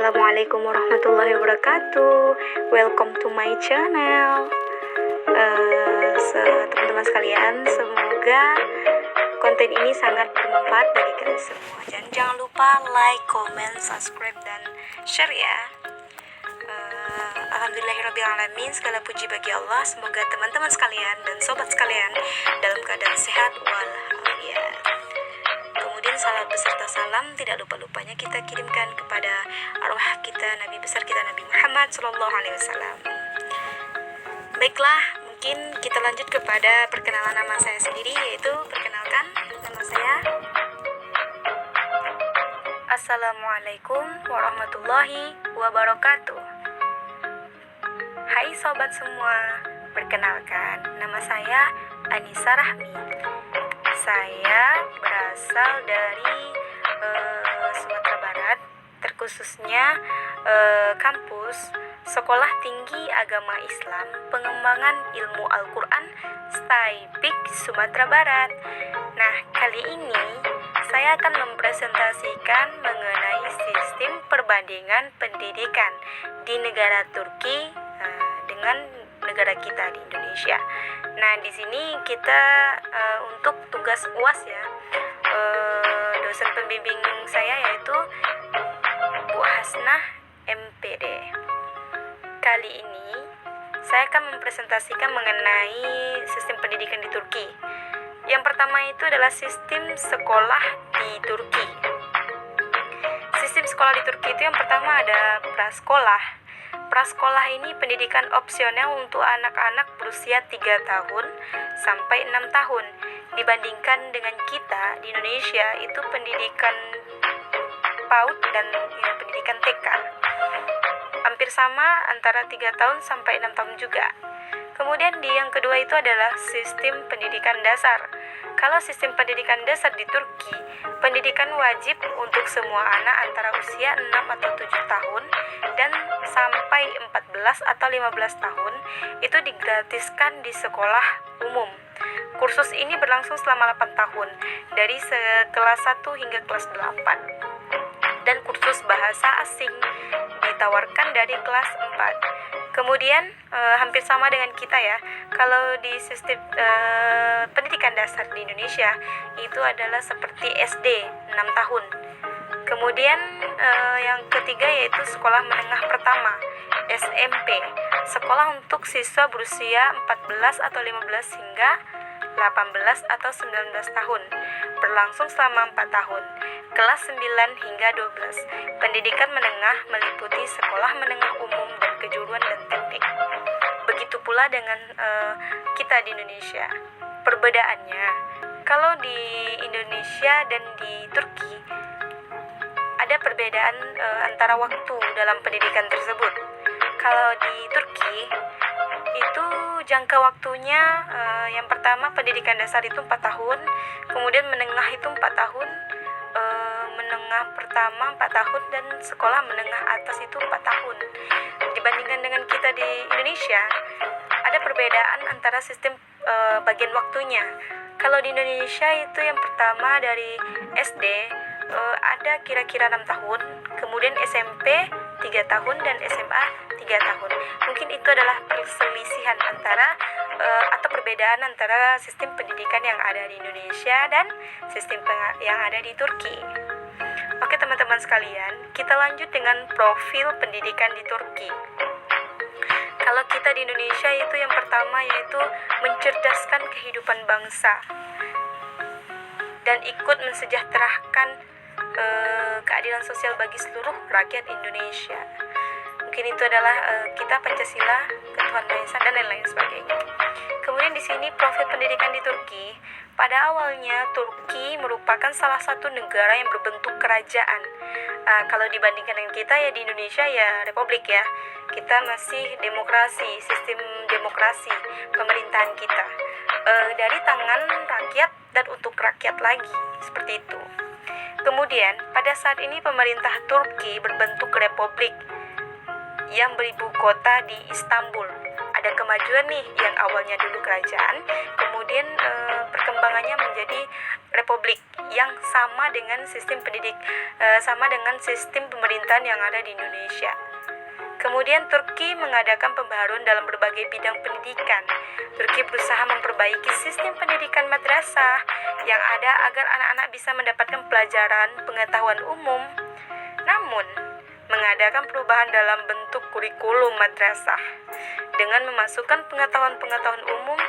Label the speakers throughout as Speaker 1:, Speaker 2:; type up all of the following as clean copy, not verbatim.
Speaker 1: Assalamualaikum warahmatullahi wabarakatuh. Welcome to my channel. Teman-teman sekalian, semoga konten ini sangat bermanfaat bagi kalian semua. Dan jangan lupa like, comment, subscribe, dan share ya. Alhamdulillahirrabbilalamin, segala puji bagi Allah. Semoga teman-teman sekalian dan sobat sekalian dalam keadaan sehat walafiat. Kemudian salam beserta salam tidak lupa-lupanya kita kirimkan kepada arwah kita, Nabi besar kita Nabi Muhammad SAW. Baiklah, mungkin kita lanjut kepada perkenalan nama saya sendiri, yaitu perkenalkan nama saya. Assalamualaikum warahmatullahi wabarakatuh. Hai sobat semua, perkenalkan nama saya Anissa Rahmi. Saya berasal dari Sumatera Barat, terkhususnya kampus Sekolah Tinggi Agama Islam Pengembangan Ilmu Al-Quran STAIPIK Sumatera Barat. Nah, kali ini saya akan mempresentasikan mengenai sistem perbandingan pendidikan di negara Turki dengan negara kita di Indonesia. Nah, di sini kita untuk tugas UAS ya, dosen pembimbing saya yaitu Bu Hasnah MPD. Kali ini saya akan mempresentasikan mengenai sistem pendidikan di Turki. Yang pertama itu adalah sistem sekolah di Turki. Sistem sekolah di Turki itu yang pertama ada prasekolah. Prasekolah ini pendidikan opsional untuk anak-anak berusia 3 tahun sampai 6 tahun. Dibandingkan dengan kita di Indonesia itu pendidikan PAUD dan pendidikan TK. Hampir sama antara 3 tahun sampai 6 tahun juga. Kemudian yang kedua itu adalah sistem pendidikan dasar. Kalau sistem pendidikan dasar di Turki, pendidikan wajib untuk semua anak antara usia 6 atau 7 tahun dan sampai 14 atau 15 tahun itu digratiskan di sekolah umum. Kursus ini berlangsung selama 8 tahun, dari kelas 1 hingga kelas 8. Dan kursus bahasa asing ditawarkan dari kelas 4. Kemudian hampir sama dengan kita ya. Kalau di sistem pendidikan dasar di Indonesia itu adalah seperti SD 6 tahun. Kemudian yang ketiga yaitu sekolah menengah pertama, SMP. Sekolah untuk siswa berusia 14 atau 15 hingga 18 atau 19 tahun. Berlangsung selama 4 tahun. Kelas 9 hingga 12. Pendidikan menengah meliputi sekolah menengah umum dan kejuruan dan teknik. Begitu pula dengan kita di Indonesia. Perbedaannya, kalau di Indonesia dan di Turki ada perbedaan antara waktu dalam pendidikan tersebut. Kalau di Turki itu jangka waktunya yang pertama pendidikan dasar itu 4 tahun, kemudian menengah itu 4 tahun, menengah pertama 4 tahun, dan sekolah menengah atas itu 4 tahun. Dibandingkan dengan kita di Indonesia, ada perbedaan antara sistem bagian waktunya. Kalau di Indonesia itu yang pertama dari SD ada kira-kira 6 tahun, kemudian SMP 3 tahun, dan SMA 3 tahun. Mungkin itu adalah perselisihan antara atau perbedaan antara sistem pendidikan yang ada di Indonesia dan sistem yang ada di Turki. Oke teman-teman sekalian, kita lanjut dengan profil pendidikan di Turki. Kalau kita di Indonesia itu yang pertama yaitu mencerdaskan kehidupan bangsa dan ikut mensejahterakan keadilan sosial bagi seluruh rakyat Indonesia. Mungkin itu adalah kita Pancasila, Ketuhanan Maha Esa, dan lain-lain sebagainya. Kemudian di sini profil pendidikan di Turki. Pada awalnya Turki merupakan salah satu negara yang berbentuk kerajaan. Kalau dibandingkan dengan kita ya di Indonesia ya republik ya. Kita masih demokrasi, sistem demokrasi pemerintahan kita. Dari tangan rakyat dan untuk rakyat lagi, seperti itu. Kemudian pada saat ini pemerintah Turki berbentuk republik yang beribu kota di Istanbul. Ada ada kemajuan nih, yang awalnya dulu kerajaan, kemudian perkembangannya menjadi republik yang sama dengan sama dengan sistem pemerintahan yang ada di Indonesia. Kemudian Turki mengadakan pembaharuan dalam berbagai bidang pendidikan. Turki berusaha memperbaiki sistem pendidikan madrasah yang ada agar anak-anak bisa mendapatkan pelajaran pengetahuan umum. Namun, mengadakan perubahan dalam bentuk kurikulum madrasah dengan memasukkan pengetahuan-pengetahuan umum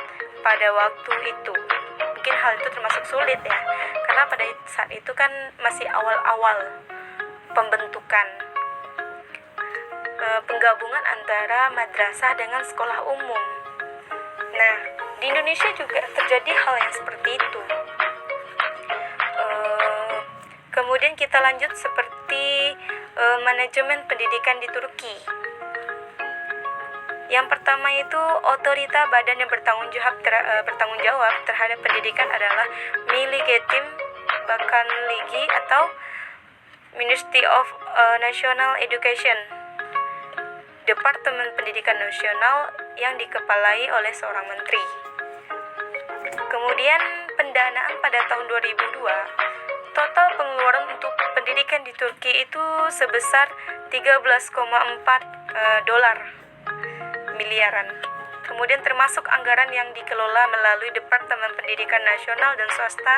Speaker 1: pada waktu itu. Mungkin hal itu termasuk sulit ya, karena pada saat itu kan masih awal-awal pembentukan penggabungan antara madrasah dengan sekolah umum. Nah, di Indonesia juga terjadi hal yang seperti itu. Kemudian kita lanjut seperti manajemen pendidikan di Turki. Yang pertama itu otorita badan yang bertanggung jawab terhadap pendidikan adalah Milli Eğitim Bakanlığı atau Ministry of National Education, Departemen Pendidikan Nasional yang dikepalai oleh seorang menteri. Kemudian pendanaan pada tahun 2002, total pengeluaran untuk pendidikan di Turki itu sebesar 13,4 dolar miliaran. Kemudian termasuk anggaran yang dikelola melalui Departemen Pendidikan Nasional dan Swasta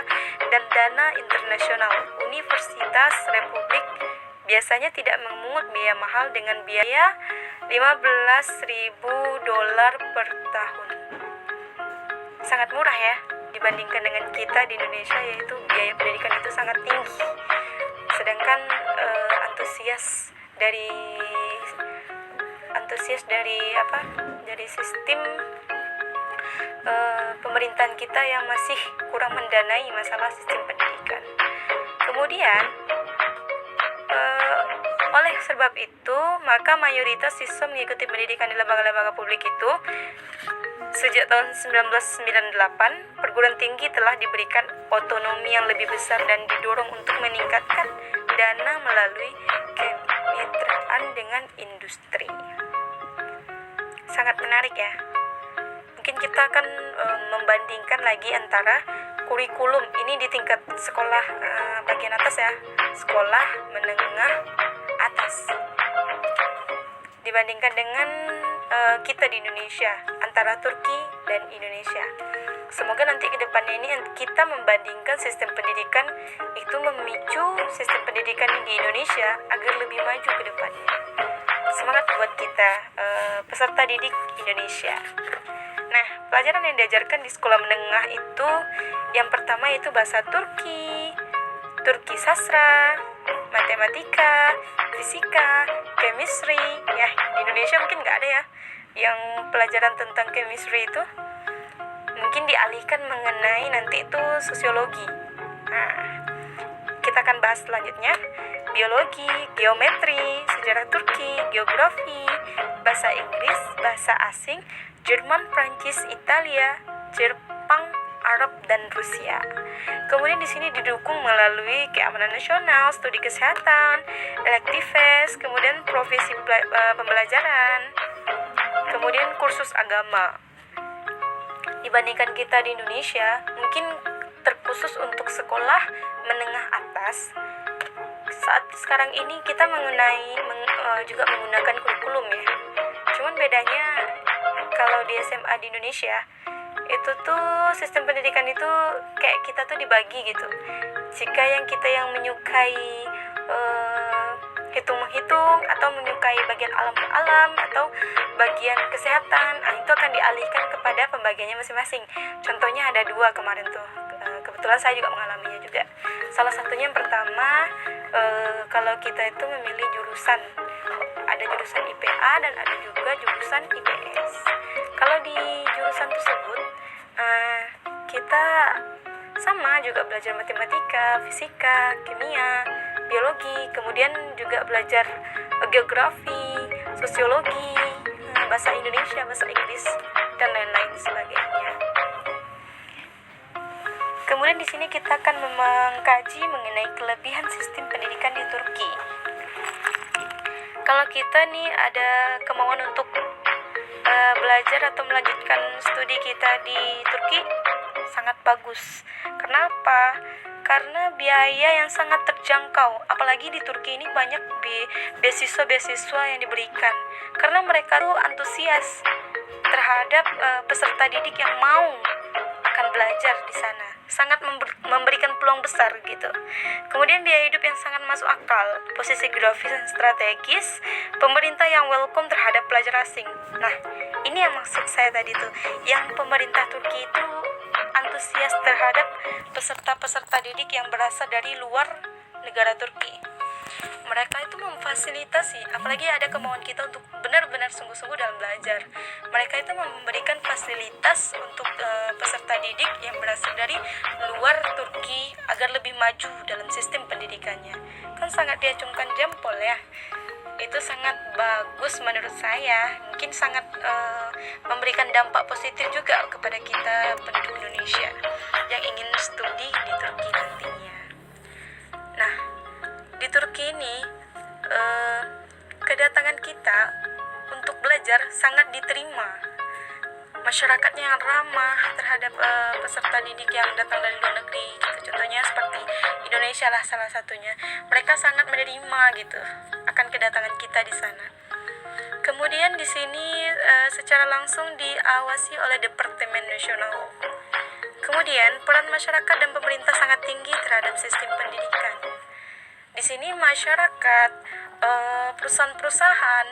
Speaker 1: dan Dana Internasional. Universitas Republik biasanya tidak memungut biaya mahal dengan biaya 15.000 dolar per tahun. Sangat murah ya dibandingkan dengan kita di Indonesia, yaitu biaya pendidikan itu sangat tinggi. Sedangkan dari sistem pemerintahan kita yang masih kurang mendanai masalah sistem pendidikan. Kemudian oleh sebab itu, maka mayoritas siswa mengikuti pendidikan di lembaga-lembaga publik itu. Sejak tahun 1998, perguruan tinggi telah diberikan otonomi yang lebih besar dan didorong untuk meningkatkan dana melalui kemitraan dengan industri. Sangat menarik ya. Mungkin kita akan membandingkan lagi antara kurikulum ini di tingkat sekolah bagian atas ya, sekolah menengah atas, dibandingkan dengan kita di Indonesia, antara Turki dan Indonesia. Semoga nanti ke depannya ini kita membandingkan sistem pendidikan itu memicu sistem pendidikan di Indonesia agar lebih maju ke depannya. Semangat buat kita peserta didik Indonesia. Nah, pelajaran yang diajarkan di sekolah menengah itu yang pertama itu bahasa Turki sastra, matematika, fisika, chemistry. Ya, di Indonesia mungkin nggak ada ya yang pelajaran tentang chemistry itu. Mungkin dialihkan mengenai nanti itu sosiologi. Nah, kita akan bahas selanjutnya biologi, geometri, sejarah Turki, geografi, bahasa Inggris, bahasa asing, Jerman, Prancis, Italia, Jepang, Arab, dan Rusia. Kemudian di sini didukung melalui keamanan nasional, studi kesehatan, electives, kemudian profesi pembelajaran, kemudian kursus agama. Dibandingkan kita di Indonesia, mungkin terkhusus untuk sekolah menengah atas, saat sekarang ini kita juga menggunakan kurikulum ya. Cuman bedanya kalau di SMA di Indonesia itu tuh sistem pendidikan itu kayak kita tuh dibagi gitu. Jika kita yang menyukai hitung-hitung atau menyukai bagian alam-alam atau bagian kesehatan, itu akan dialihkan kepada pembagiannya masing-masing. Contohnya ada 2 kemarin tuh, kebetulan saya juga mengalaminya juga. Salah satunya yang pertama, kalau kita itu memilih jurusan, ada jurusan IPA dan ada juga jurusan IPS. Kalau di jurusan tersebut kita sama juga belajar matematika, fisika, kimia, biologi, kemudian juga belajar geografi, sosiologi, bahasa Indonesia, bahasa Inggris, dan lain-lain sebagainya. Kemudian di sini kita akan mengkaji mengenai kelebihan sistem pendidikan di Turki. Kalau kita nih ada kemauan untuk belajar atau melanjutkan studi kita di Turki sangat bagus. Kenapa? Karena biaya yang sangat terjangkau. Apalagi di Turki ini banyak beasiswa-beasiswa yang diberikan. Karena mereka tuh antusias terhadap peserta didik yang mau akan belajar di sana. Sangat memberikan peluang besar gitu. Kemudian biaya hidup yang sangat masuk akal, posisi geografis yang strategis, pemerintah yang welcome terhadap pelajar asing. Nah, ini yang maksud saya tadi tuh, yang pemerintah Turki itu antusias terhadap peserta-peserta didik yang berasal dari luar negara Turki. Mereka itu memfasilitasi, apalagi ada kemauan kita untuk benar-benar sungguh-sungguh dalam belajar. Mereka itu memberikan fasilitas untuk peserta didik yang berasal dari luar Turki agar lebih maju dalam sistem pendidikannya. Kan sangat diacungkan jempol ya. Itu sangat bagus menurut saya. Mungkin sangat memberikan dampak positif juga kepada kita penduduk Indonesia yang ingin studi di Turki nantinya. Nah, di Turki ini kedatangan kita untuk belajar sangat diterima. Masyarakatnya yang ramah terhadap peserta didik yang datang dari luar negeri gitu. Contohnya seperti Indonesia lah salah satunya. Mereka sangat menerima gitu akan kedatangan kita di sana. Kemudian di sini secara langsung diawasi oleh Departemen Nasional. Kemudian peran masyarakat dan pemerintah sangat tinggi terhadap sistem pendidikan. Di sini masyarakat, perusahaan-perusahaan,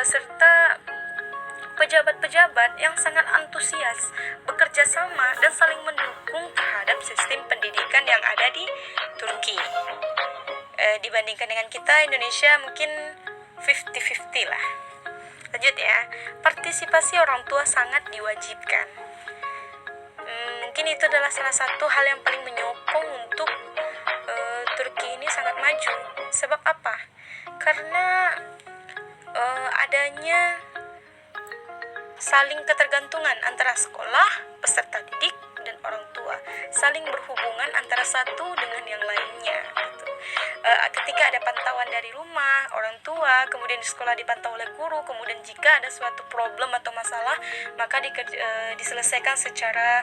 Speaker 1: serta pejabat-pejabat yang sangat antusias bekerja sama dan saling mendukung terhadap sistem pendidikan yang ada di Turki. Dibandingkan dengan kita Indonesia mungkin 50-50 lah. Lanjut ya, partisipasi orang tua sangat diwajibkan. Mungkin itu adalah salah satu hal yang paling menyokong untuk Turki ini sangat maju. Sebab apa? Karena adanya saling ketergantungan antara sekolah, peserta didik, dan orang tua. Saling berhubungan antara satu dengan yang lainnya gitu. Ketika ada pantauan dari rumah, orang tua, kemudian di sekolah dipantau oleh guru, kemudian jika ada suatu problem atau masalah, maka diselesaikan secara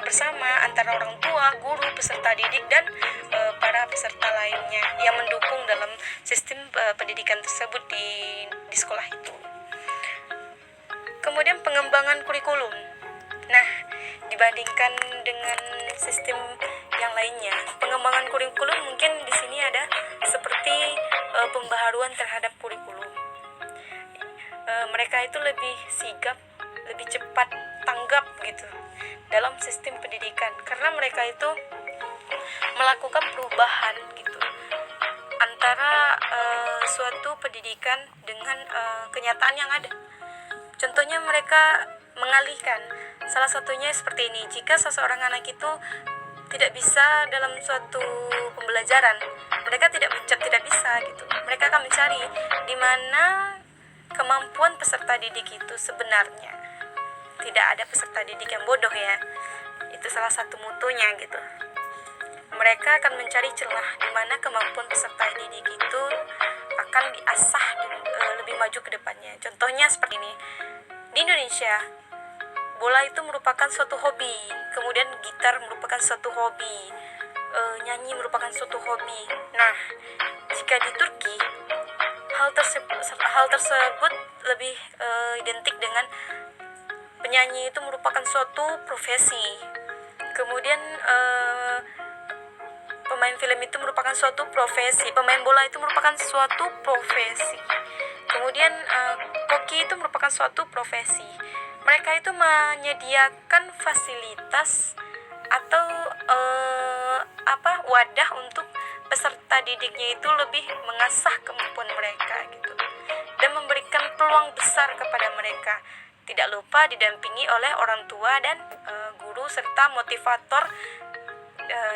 Speaker 1: bersama antara orang tua, guru, peserta didik, dan para peserta lainnya yang mendukung dalam sistem pendidikan tersebut di sekolah itu. Kemudian pengembangan kurikulum. Nah, dibandingkan dengan sistem yang lainnya, pengembangan kurikulum mungkin di sini ada seperti pembaharuan terhadap kurikulum. Mereka itu lebih sigap, lebih cepat tanggap gitu dalam sistem pendidikan karena mereka itu melakukan perubahan gitu antara suatu pendidikan dengan kenyataan yang ada. Contohnya mereka mengalihkan, salah satunya seperti ini, jika seseorang anak itu tidak bisa dalam suatu pembelajaran, mereka tidak bisa gitu. Mereka akan mencari di mana kemampuan peserta didik itu sebenarnya. Tidak ada peserta didik yang bodoh ya. Itu salah satu mutunya gitu. Mereka akan mencari celah di mana kemampuan peserta didik itu akan diasah dan lebih maju ke depannya. Contohnya seperti ini. Di Indonesia, bola itu merupakan suatu hobi, kemudian gitar merupakan suatu hobi, nyanyi merupakan suatu hobi. Nah, jika di Turki, hal tersebut lebih identik dengan penyanyi itu merupakan suatu profesi. Kemudian pemain film itu merupakan suatu profesi, pemain bola itu merupakan suatu profesi. Kemudian koki itu merupakan suatu profesi. Mereka itu menyediakan fasilitas atau wadah untuk peserta didiknya itu lebih mengasah kemampuan mereka gitu dan memberikan peluang besar kepada mereka. Tidak lupa didampingi oleh orang tua dan guru serta motivator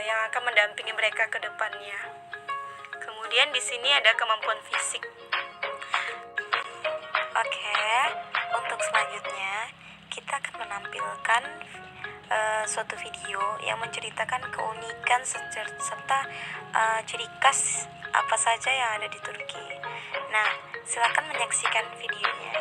Speaker 1: yang akan mendampingi mereka ke depannya. Kemudian di sini ada kemampuan fisik. Oke, untuk selanjutnya kita akan menampilkan suatu video yang menceritakan keunikan serta ciri khas apa saja yang ada di Turki. Nah, silakan menyaksikan videonya.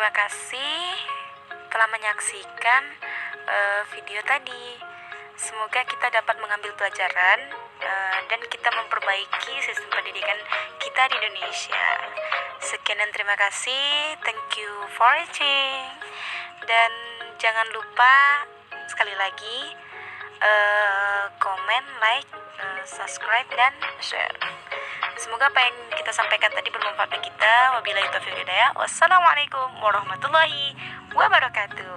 Speaker 1: terima kasih telah menyaksikan video tadi. Semoga kita dapat mengambil pelajaran dan kita memperbaiki sistem pendidikan kita di Indonesia. Sekian dan terima kasih. Thank you for watching. Dan jangan lupa sekali lagi komen, like, subscribe, dan share. Semoga apa yang kita sampaikan tadi bermanfaat bagi kita. Wabillahi taufiq wal hidayah. Wassalamualaikum warahmatullahi wabarakatuh.